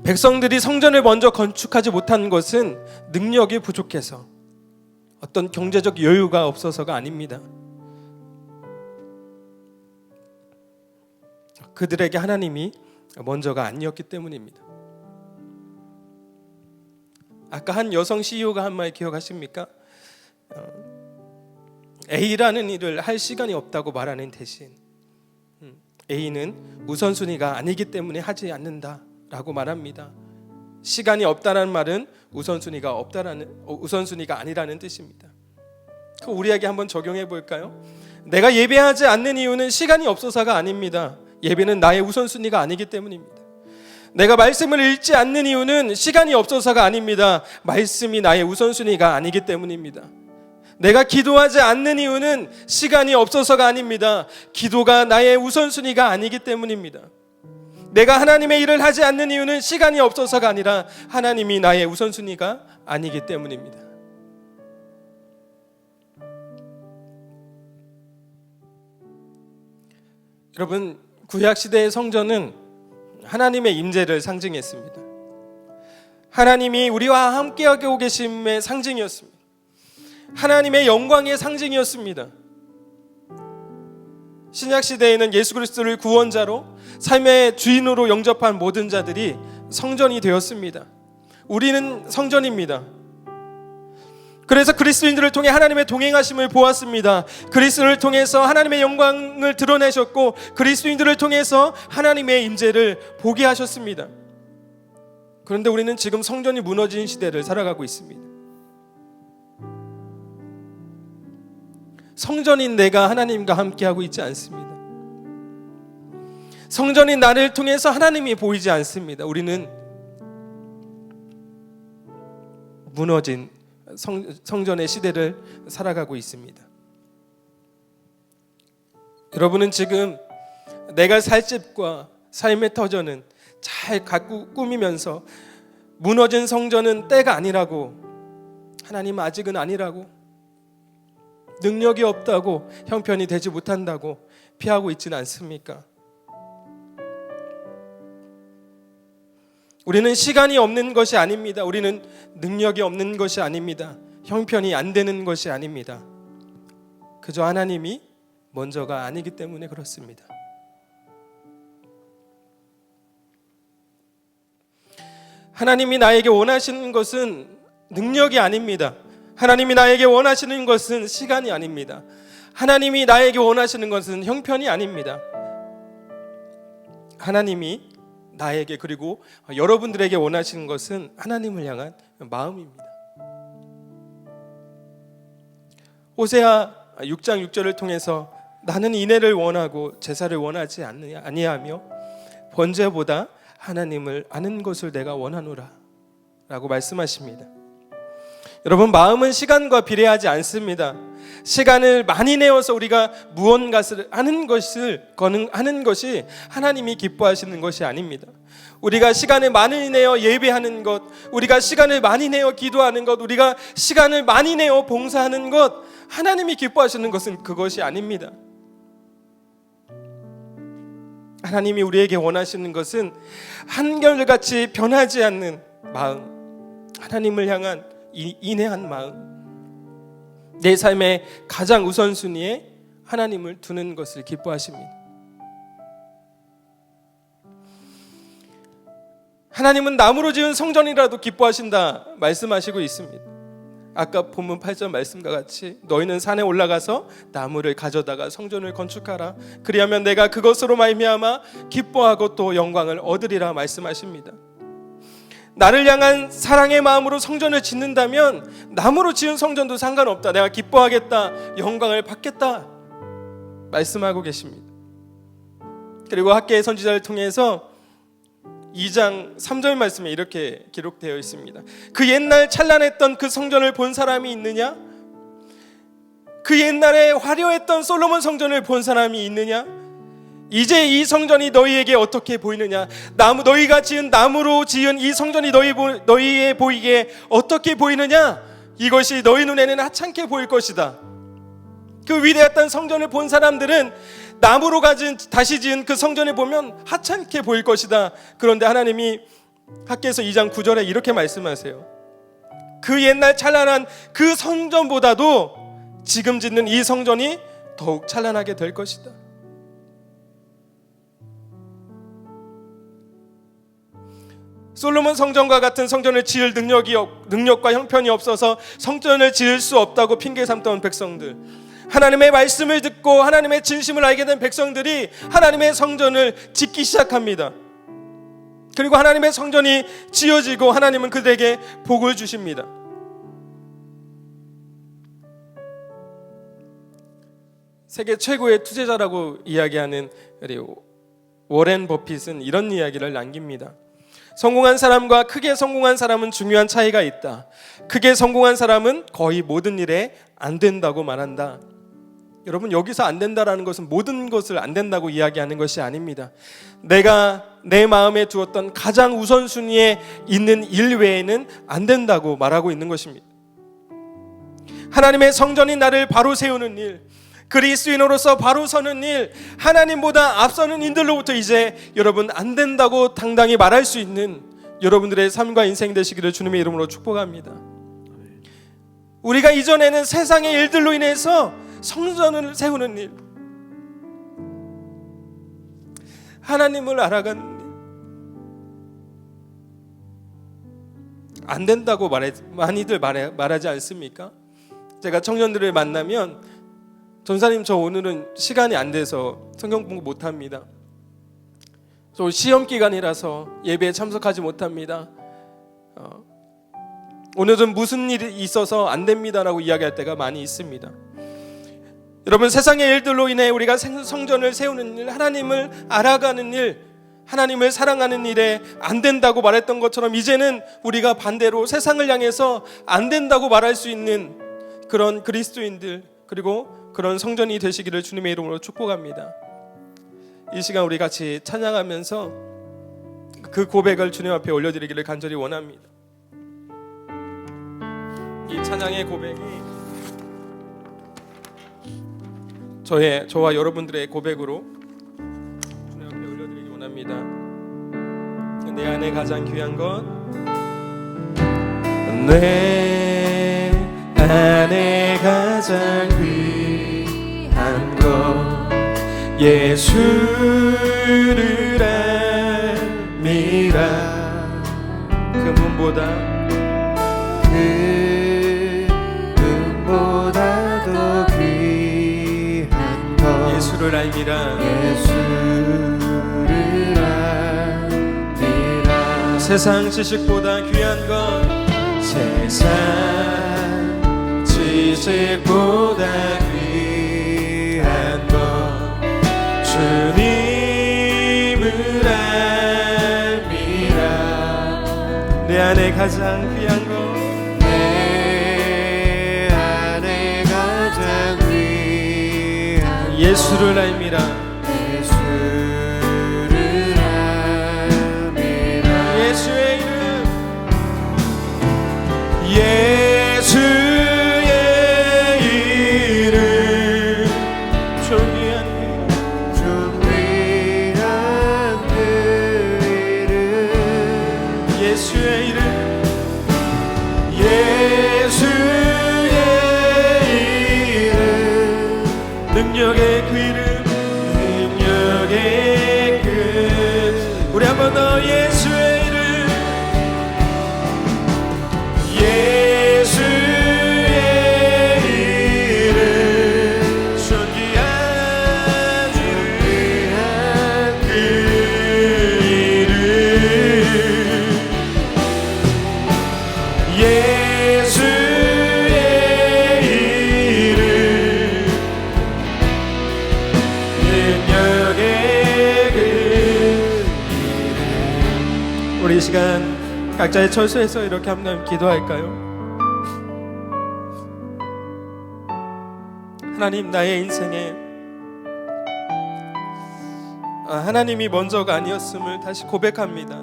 백성들이 성전을 먼저 건축하지 못한 것은 능력이 부족해서, 어떤 경제적 여유가 없어서가 아닙니다. 그들에게 하나님이 먼저가 아니었기 때문입니다. 아까 한 여성 CEO가 한 말 기억하십니까? A라는 일을 할 시간이 없다고 말하는 대신 A는 우선순위가 아니기 때문에 하지 않는다라고 말합니다. 시간이 없다는 말은 우선순위가 아니라는 뜻입니다. 그 우리에게 한번 적용해 볼까요? 내가 예배하지 않는 이유는 시간이 없어서가 아닙니다. 예배는 나의 우선순위가 아니기 때문입니다. 내가 말씀을 읽지 않는 이유는 시간이 없어서가 아닙니다. 말씀이 나의 우선순위가 아니기 때문입니다. 내가 기도하지 않는 이유는 시간이 없어서가 아닙니다. 기도가 나의 우선순위가 아니기 때문입니다. 내가 하나님의 일을 하지 않는 이유는 시간이 없어서가 아니라 하나님이 나의 우선순위가 아니기 때문입니다. 여러분, 구약시대의 성전은 하나님의 임재를 상징했습니다. 하나님이 우리와 함께하고 계심의 상징이었습니다. 하나님의 영광의 상징이었습니다. 신약시대에는 예수 그리스도를 구원자로 삶의 주인으로 영접한 모든 자들이 성전이 되었습니다. 우리는 성전입니다. 그래서 그리스도인들을 통해 하나님의 동행하심을 보았습니다. 그리스도를 통해서 하나님의 영광을 드러내셨고 그리스도인들을 통해서 하나님의 임재를 보게 하셨습니다. 그런데 우리는 지금 성전이 무너진 시대를 살아가고 있습니다. 성전인 내가 하나님과 함께하고 있지 않습니다. 성전인 나를 통해서 하나님이 보이지 않습니다. 우리는 무너진 성전의 시대를 살아가고 있습니다. 여러분은 지금 내가 살 집과 삶의 터전은 잘 가꾸 꾸미면서 무너진 성전은 때가 아니라고, 하나님 아직은 아니라고, 능력이 없다고, 형편이 되지 못한다고 피하고 있지는 않습니까? 우리는 시간이 없는 것이 아닙니다. 우리는 능력이 없는 것이 아닙니다. 형편이 안 되는 것이 아닙니다. 그저 하나님이 먼저가 아니기 때문에 그렇습니다. 하나님이 나에게 원하시는 것은 능력이 아닙니다. 하나님이 나에게 원하시는 것은 시간이 아닙니다. 하나님이 나에게 원하시는 것은 형편이 아닙니다. 하나님이 나에게, 그리고 여러분들에게 원하시는 것은 하나님을 향한 마음입니다. 호세아 6장 6절을 통해서 나는 인애를 원하고 제사를 원하지 아니하며 번제보다 하나님을 아는 것을 내가 원하노라 라고 말씀하십니다. 여러분, 마음은 시간과 비례하지 않습니다. 시간을 많이 내어서 우리가 무언가를 하는 것이 하나님이 기뻐하시는 것이 아닙니다. 우리가 시간을 많이 내어 예배하는 것, 우리가 시간을 많이 내어 기도하는 것, 우리가 시간을 많이 내어 봉사하는 것, 하나님이 기뻐하시는 것은 그것이 아닙니다. 하나님이 우리에게 원하시는 것은 한결같이 변하지 않는 마음, 하나님을 향한 인내한 마음, 내 삶의 가장 우선순위에 하나님을 두는 것을 기뻐하십니다. 하나님은 나무로 지은 성전이라도 기뻐하신다 말씀하시고 있습니다. 아까 본문 8절 말씀과 같이 너희는 산에 올라가서 나무를 가져다가 성전을 건축하라. 그리하면 내가 그것으로 말미암아 기뻐하고 또 영광을 얻으리라 말씀하십니다. 나를 향한 사랑의 마음으로 성전을 짓는다면 나무로 지은 성전도 상관없다. 내가 기뻐하겠다. 영광을 받겠다. 말씀하고 계십니다. 그리고 학개의 선지자를 통해서 2장 3절 말씀에 이렇게 기록되어 있습니다. 그 옛날 찬란했던 그 성전을 본 사람이 있느냐? 그 옛날에 화려했던 솔로몬 성전을 본 사람이 있느냐? 이제 이 성전이 너희에게 어떻게 보이느냐? 너희가 지은 나무로 지은 이 성전이 너희에 보이게 어떻게 보이느냐? 이것이 너희 눈에는 하찮게 보일 것이다. 그 위대했던 성전을 본 사람들은 나무로 다시 지은 그 성전을 보면 하찮게 보일 것이다. 그런데 하나님이 학개에서 2장 9절에 이렇게 말씀하세요. 그 옛날 찬란한 그 성전보다도 지금 짓는 이 성전이 더욱 찬란하게 될 것이다. 솔로몬 성전과 같은 성전을 지을 능력과 형편이 없어서 성전을 지을 수 없다고 핑계 삼던 백성들, 하나님의 말씀을 듣고 하나님의 진심을 알게 된 백성들이 하나님의 성전을 짓기 시작합니다. 그리고 하나님의 성전이 지어지고 하나님은 그들에게 복을 주십니다. 세계 최고의 투자자라고 이야기하는 워렌 버핏은 이런 이야기를 남깁니다. 성공한 사람과 크게 성공한 사람은 중요한 차이가 있다. 크게 성공한 사람은 거의 모든 일에 안 된다고 말한다. 여러분, 여기서 안 된다라는 것은 모든 것을 안 된다고 이야기하는 것이 아닙니다. 내가 내 마음에 두었던 가장 우선순위에 있는 일 외에는 안 된다고 말하고 있는 것입니다. 하나님의 성전이 나를 바로 세우는 일, 그리스도인으로서 바로 서는 일, 하나님보다 앞서는 인들로부터 이제 여러분 안 된다고 당당히 말할 수 있는 여러분들의 삶과 인생 되시기를 주님의 이름으로 축복합니다. 우리가 이전에는 세상의 일들로 인해서 성전을 세우는 일, 하나님을 알아가는 일, 안 된다고 많이들 말하지 않습니까? 제가 청년들을 만나면 전사님, 저 오늘은 시간이 안 돼서 성경 공부 못합니다. 저 시험 기간이라서 예배에 참석하지 못합니다. 오늘은 무슨 일이 있어서 안 됩니다라고 이야기할 때가 많이 있습니다. 여러분, 세상의 일들로 인해 우리가 성전을 세우는 일, 하나님을 알아가는 일, 하나님을 사랑하는 일에 안 된다고 말했던 것처럼 이제는 우리가 반대로 세상을 향해서 안 된다고 말할 수 있는 그런 그리스도인들, 그리고 그런 성전이 되시기를 주님의 이름으로 축복합니다. 이 시간 우리 같이 찬양하면서 그 고백을 주님 앞에 올려드리기를 간절히 원합니다. 이 찬양의 고백이 저와 여러분들의 고백으로 주님 앞에 올려드리기 원합니다. 내 안에 가장 귀한 것, 내 안에 가장 귀한 것 예수를 알미라. 금은보다 더 귀한 것 예수를 알미라. 예수를 알미라. 세상 지식보다 귀한 것, 세상 지식보다 귀한 것 주님을 알미라. 내 안에 가장 귀한 것 내 안에 가장 귀한 예수를 알미라. 예수를 알미라. 예수의 이름 예수의 이름 존귀한 존귀한 그 이름 예수의 이름 예수의 이름 능력의 그 이름 능력의 그 우리 한 번 더 예수의 이름 예수의 이름 존귀한 그 이름 예수의 이름 능력의 그 우리 이 시간 각자의 처소에서 이렇게 한번 기도할까요? 하나님, 나의 인생에 하나님이 먼저가 아니었음을 다시 고백합니다.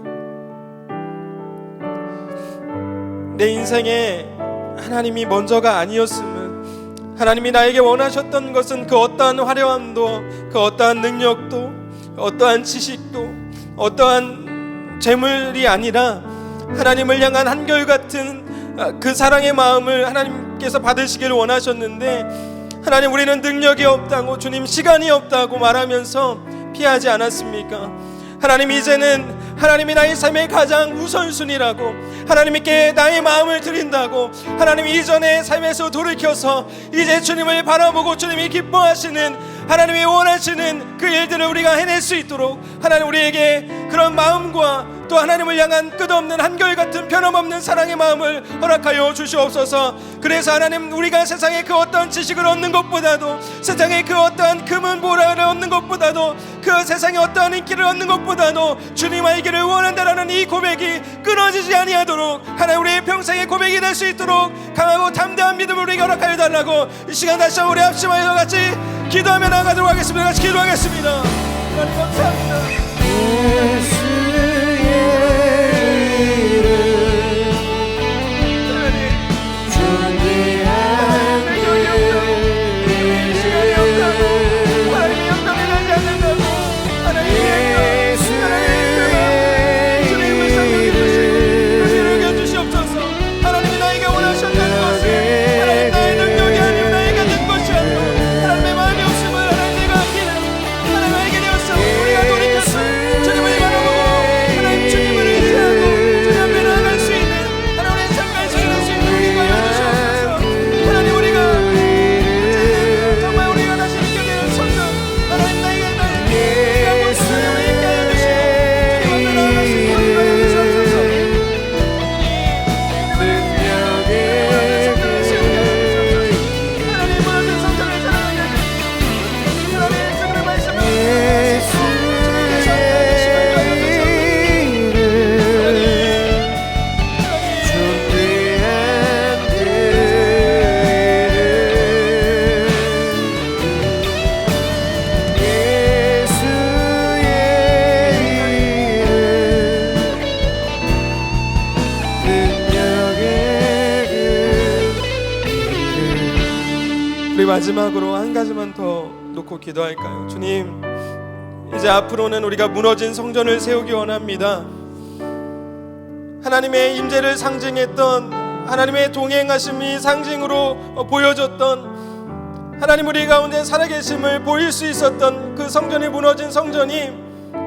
내 인생에 하나님이 먼저가 아니었음을, 하나님이 나에게 원하셨던 것은 그 어떠한 화려함도, 그 어떠한 능력도, 어떠한 지식도, 어떠한 재물이 아니라 하나님을 향한 한결같은 그 사랑의 마음을 하나님께서 받으시기를 원하셨는데, 하나님, 우리는 능력이 없다고, 주님 시간이 없다고 말하면서 피하지 않았습니까? 하나님, 이제는 하나님이 나의 삶의 가장 우선순위라고, 하나님께 나의 마음을 드린다고, 하나님 이전의 삶에서 돌이켜서 이제 주님을 바라보고 주님이 기뻐하시는, 하나님이 원하시는 그 일들을 우리가 해낼 수 있도록 하나님 우리에게 그런 마음과 또 하나님을 향한 끝없는 한결같은 변함없는 사랑의 마음을 허락하여 주시옵소서. 그래서 하나님, 우리가 세상의 그 어떤 지식을 얻는 것보다도, 세상의 그 어떠한 금은 보라를 얻는 것보다도, 그 세상의 어떠한 인기를 얻는 것보다도 주님 알기를 원한다라는 이 고백이 끊어지지 아니하도록 하나님 우리의 평생의 고백이 될 수 있도록 강하고 담대한 믿음을 우리에게 허락하여 달라고 이 시간 다시 한번 우리 합심하여 같이 기도하며 나가도록 하겠습니다. 같이 기도하겠습니다. 하나님 감사합니다. 예수의 이름 존귀한 그 시간이 없다고, 하나님의 영광이 나지 않는다고, 하나님의 주님을 상급해 주시옵소서. 하나님이 나에게 원하셨다는 것은 하나님 나의 능력이 아니고 나의 가진 것이 아니고 하나님의 마음이 없음을 하나님 내가 알기를 하나님 알게 되었어. 우리가 돌이켜서 주님을 바라보고 하나님 주님을 의지하고 주님 앞에 나아갈 수 있는 하나님의 삶까지 지낼 수 있는 우리가 해주시옵소서. 하나님, 우리가 정말 우리가 다시 있게 되는 성전, 하나님 나에게 우리가 모습을 있게 하여 주시고 주님 앞에 나아갈 수 있는 우리가 해주시옵소서. 하나님 무너진 성전을 사랑하게 해주시고 하나님의 주님의 말씀을 우리 마지막으로 한 가지만 더 놓고 기도할까요? 주님, 이제 앞으로는 우리가 무너진 성전을 세우기 원합니다. 하나님의 임재를 상징했던, 하나님의 동행하심이 상징으로 보여졌던, 하나님 우리 가운데 살아계심을 보일 수 있었던 그 성전이 무너진 성전이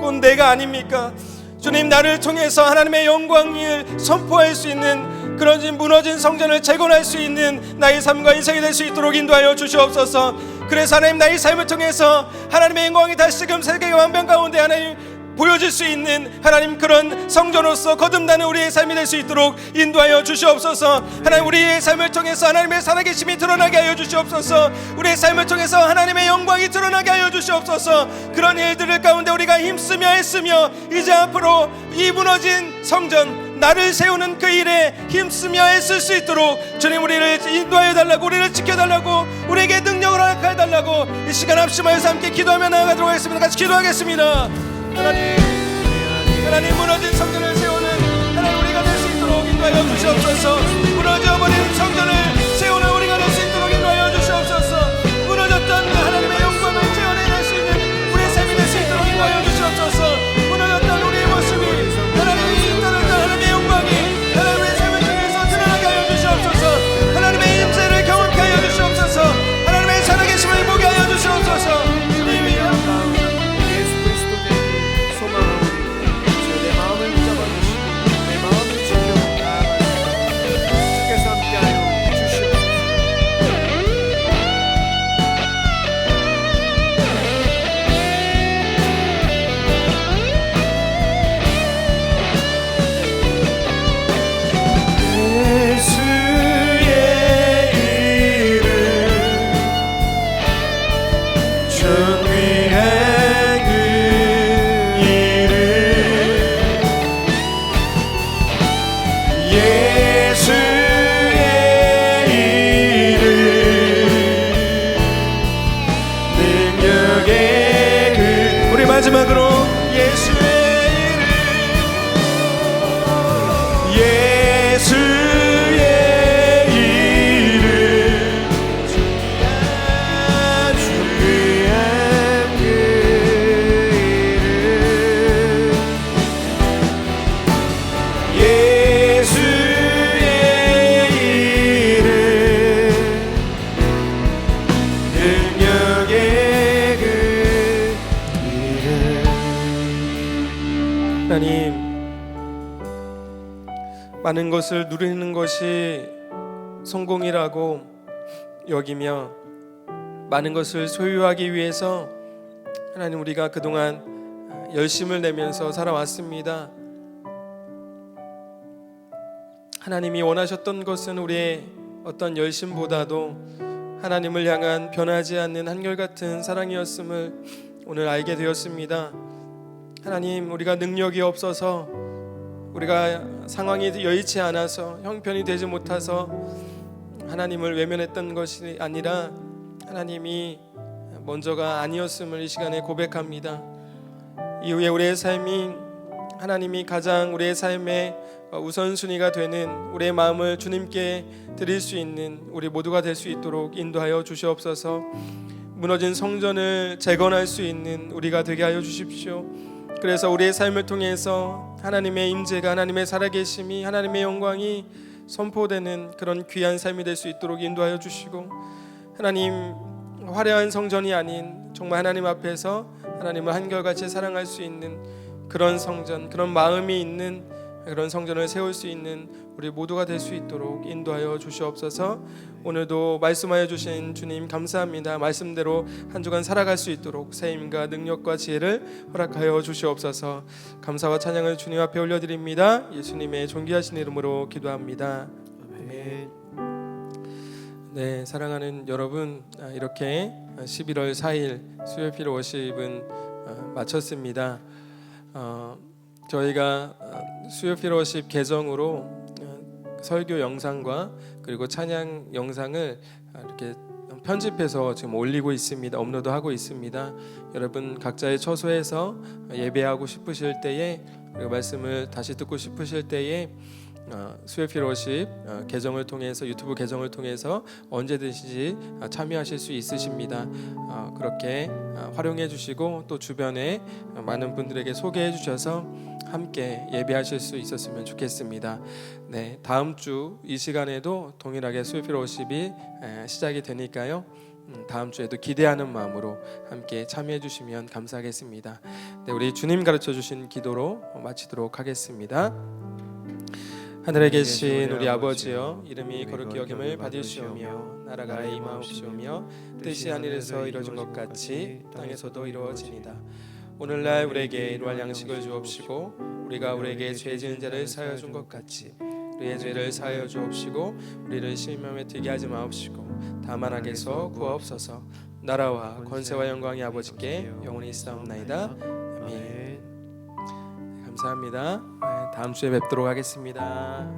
곧 내가 아닙니까? 주님, 나를 통해서 하나님의 영광을 선포할 수 있는 그런 무너진 성전을 재건할 수 있는 나의 삶과 인생이 될 수 있도록 인도하여 주시옵소서. 그래서 하나님, 나의 삶을 통해서 하나님의 영광이 다시금 세계의 완변 가운데 하나님 보여질 수 있는 하나님 그런 성전으로서 거듭나는 우리의 삶이 될 수 있도록 인도하여 주시옵소서. 하나님, 우리의 삶을 통해서 하나님의 살아계심이 드러나게 하여 주시옵소서. 우리의 삶을 통해서 하나님의 영광이 드러나게 하여 주시옵소서. 그런 일들을 가운데 우리가 힘쓰며 애쓰며 이제 앞으로 이 무너진 성전, 나를 세우는 그 일에 힘쓰며 애쓸 수 있도록 주님 우리를 인도하여 달라고, 우리를 지켜달라고, 우리에게 능력을 허락하여 달라고 이 시간 합심하여서 함께 기도하며 나아가도록 하겠습니다. 같이 기도하겠습니다. 하나님 무너진 성전을 세우는 하나님 우리가 될 수 있도록 인도하여 주시옵소서. 무너져버린 성전을 세우는 우리가 될 수 있도록 인도하여 주시옵소서. 무너졌던 하나님의 영광을 재현해낼 수 있는 우리의 삶이 될 수 있도록 인도하여 주시옵소서. 무너졌던 우리의 모습이 하나님이 떠났던 하나님의 영광이 하나님의 삶을 통해서 드러나게 하여 주시옵소서. 하나님의 임재를 경험케 하여 주시옵소서. 하나님의 살아계심을 보게 하여 주시옵소서. 주님이여 예수 그리스도 되기 소망하오니 내 마음을 붙잡아주시고 내 마음을 지켜 주께서 함께하여 주시옵소서. 예수의 이름 존귀한 그 이름 예수의 이름 능력의 그 우리 마지막으로 예수의 이름 예수의 이름 주의한 그 이름 예수의 이름 능력의 그 이름. 하나님, 많은 것을 누리는 것이 성공이라고 여기며 많은 것을 소유하기 위해서 하나님 우리가 그동안 열심을 내면서 살아왔습니다. 하나님이 원하셨던 것은 우리의 어떤 열심보다도 하나님을 향한 변하지 않는 한결같은 사랑이었음을 오늘 알게 되었습니다. 하나님, 우리가 능력이 없어서, 우리가 상황이 여의치 않아서, 형편이 되지 못해서 하나님을 외면했던 것이 아니라 하나님이 먼저가 아니었음을 이 시간에 고백합니다. 이후에 우리의 삶이 하나님이 가장 우리의 삶의 우선순위가 되는 우리의 마음을 주님께 드릴 수 있는 우리 모두가 될 수 있도록 인도하여 주시옵소서. 무너진 성전을 재건할 수 있는 우리가 되게 하여 주십시오. 그래서 우리의 삶을 통해서 하나님의 임재가, 하나님의 살아계심이, 하나님의 영광이 선포되는 그런 귀한 삶이 될 수 있도록 인도하여 주시고, 하나님 화려한 성전이 아닌 정말 하나님 앞에서 하나님을 한결같이 사랑할 수 있는 그런 성전, 그런 마음이 있는 그런 성전을 세울 수 있는 우리 모두가 될 수 있도록 인도하여 주시옵소서. 오늘도 말씀하여 주신 주님 감사합니다. 말씀대로 한 주간 살아갈 수 있도록 새 힘과 능력과 지혜를 허락하여 주시옵소서. 감사와 찬양을 주님 앞에 올려드립니다. 예수님의 존귀하신 이름으로 기도합니다. 아멘. 네, 사랑하는 여러분, 이렇게 11월 4일 수요일 워십은 마쳤습니다. 저희가 수요일 워십 계정으로 설교 영상과 그리고 찬양 영상을 이렇게 편집해서 지금 올리고 있습니다. 업로드하고 있습니다. 여러분 각자의 처소에서 예배하고 싶으실 때에, 그리고 말씀을 다시 듣고 싶으실 때에 수요일 워십 계정을 통해서, 유튜브 계정을 통해서 언제든지 참여하실 수 있으십니다. 그렇게 활용해 주시고 또 주변에 많은 분들에게 소개해 주셔서 함께 예배하실 수 있었으면 좋겠습니다. 네, 다음 주 이 시간에도 동일하게 수요일 워십이 시작이 되니까요. 다음 주에도 기대하는 마음으로 함께 참여해 주시면 감사하겠습니다. 네, 우리 주님 가르쳐 주신 기도로 마치도록 하겠습니다. 하늘에 계신 우리 아버지여, 이름이 거룩히 여김을 받으시오며 나라가 임하옵시오며 뜻이 하늘에서 이루어진 것 같이 땅에서도 이루어지니이다. 오늘날 우리에게 일용할 양식을 주옵시고, 우리가 우리에게 죄 지은 자를 사하여 준 것 같이 우리의 죄를 사하여 주옵시고, 우리를 시험에 들게 하지 마옵시고 다만 악에서 구하옵소서. 나라와 권세와 영광이 아버지께 영원히 있사옵나이다. 아멘. 감사합니다. 다음 주에 뵙도록 하겠습니다.